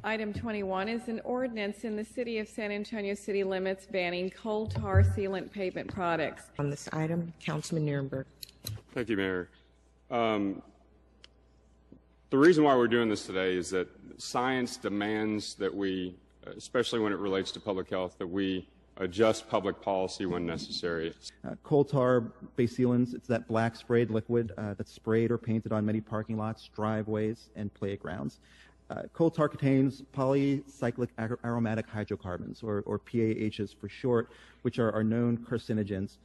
Item 21 is an ordinance in the City of San Antonio city limits banning coal tar sealant pavement products. On this item, Councilman Nierenberg. Thank you, Mayor. The reason why we're doing this today is that science demands that we, especially when it relates to public health, that we adjust public policy when necessary. Coal tar-based sealants, it's that black sprayed liquid that's sprayed or painted on many parking lots, driveways, and playgrounds. Coal tar contains polycyclic aromatic hydrocarbons, or PAHs for short, which are known carcinogens.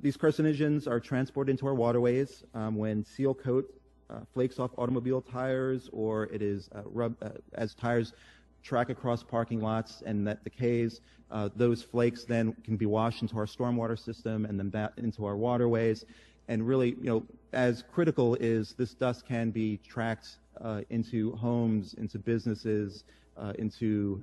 These carcinogens are transported into our waterways when seal coat flakes off automobile tires, or it is rubbed as tires track across parking lots and that decays. Those flakes then can be washed into our stormwater system and then back into our waterways. And really, as critical is this dust can be tracked into homes, into businesses, into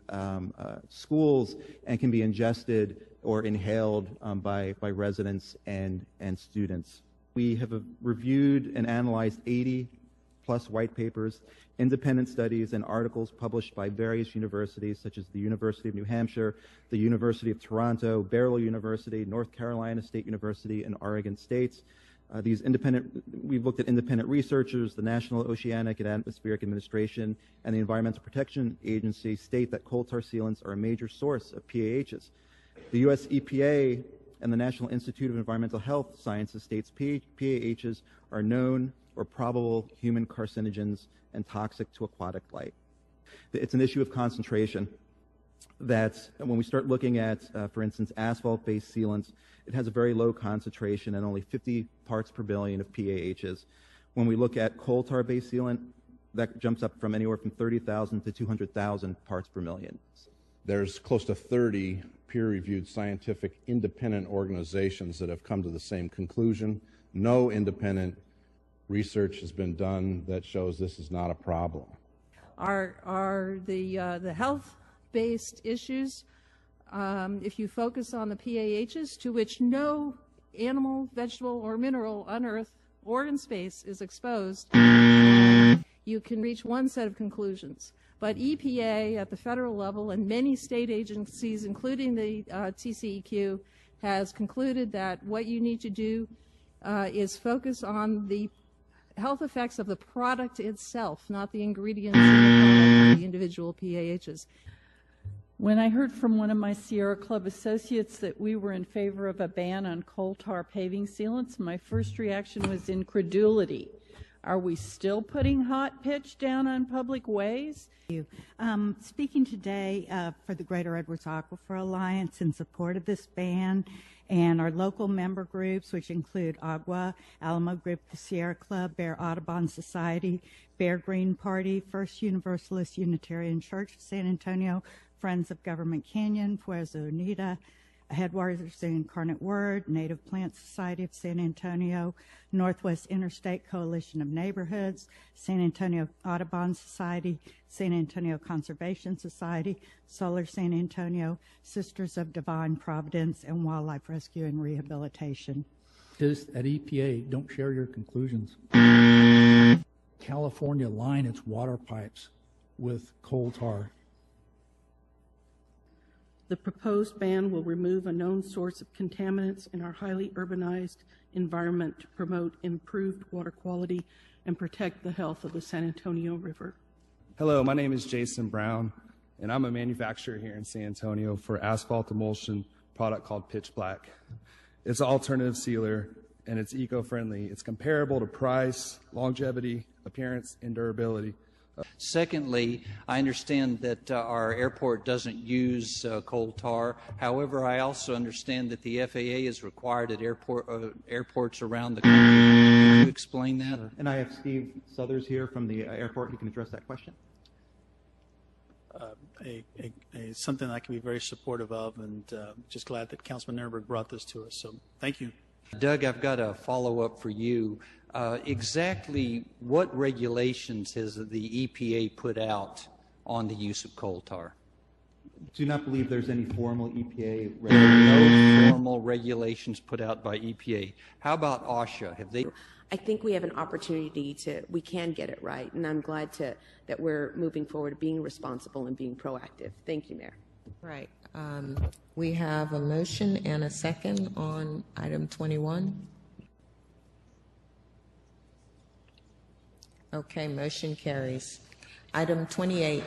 schools, and can be ingested or inhaled by residents and students. We have reviewed and analyzed 80+ white papers, independent studies, and articles published by various universities such as the University of New Hampshire, the University of Toronto, Barrow University, North Carolina State University, and Oregon State. We've looked at independent researchers. The National Oceanic and Atmospheric Administration and the Environmental Protection Agency state that coal tar sealants are a major source of PAHs. The U.S. EPA and the National Institute of Environmental Health Sciences states PAHs are known or probable human carcinogens and toxic to aquatic life. It's an issue of concentration. That when we start looking at, for instance, asphalt-based sealants, it has a very low concentration and only 50 parts per billion of PAHs. When we look at coal tar-based sealant, that jumps up from anywhere from 30,000 to 200,000 parts per million. There's close to 30 peer-reviewed scientific independent organizations that have come to the same conclusion. No independent research has been done that shows this is not a problem. Are the health-based issues, if you focus on the PAHs, to which no animal, vegetable, or mineral on Earth or in space is exposed, you can reach one set of conclusions. But EPA at the federal level and many state agencies, including the TCEQ, has concluded that what you need to do is focus on the health effects of the product itself, not the ingredients in the product, the individual PAHs. When I heard from one of my Sierra Club associates that we were in favor of a ban on coal tar paving sealants, my first reaction was incredulity. Are we still putting hot pitch down on public ways? Speaking today for the Greater Edwards Aquifer Alliance in support of this ban, and our local member groups, which include Agua, Alamo Group, the Sierra Club, Bear Audubon Society, Bear Green Party, First Universalist Unitarian Church of San Antonio, Friends of Government Canyon, Fuerza Unida, Headwaters of the Incarnate Word, Native Plant Society of San Antonio, Northwest Interstate Coalition of Neighborhoods, San Antonio Audubon Society, San Antonio Conservation Society, Solar San Antonio, Sisters of Divine Providence, and Wildlife Rescue and Rehabilitation. Just at EPA, don't share your conclusions. California line its water pipes with coal tar. The proposed ban will remove a known source of contaminants in our highly urbanized environment to promote improved water quality and protect the health of the San Antonio River. Hello, my name is Jason Brown, and I'm a manufacturer here in San Antonio for asphalt emulsion product called Pitch Black. It's an alternative sealer, and it's eco-friendly. It's comparable to price, longevity, appearance, and durability. Secondly, I understand that our airport doesn't use coal tar. However, I also understand that the FAA is required at airports around the country. Can you explain that? And I have Steve Southers here from the airport who can address that question. Something I can be very supportive of, and just glad that Councilman Nierenberg brought this to us. So thank you. Doug, I've got a follow-up for you. Exactly what regulations has the EPA put out on the use of coal tar? Do not believe there's any formal EPA regulations. No formal regulations put out by EPA. How about OSHA? Have they? I think we have an opportunity we can get it right, and I'm glad that we're moving forward, being responsible and being proactive. Thank you, Mayor. Right. We have a motion and a second on item 21. Okay, motion carries. Item 28.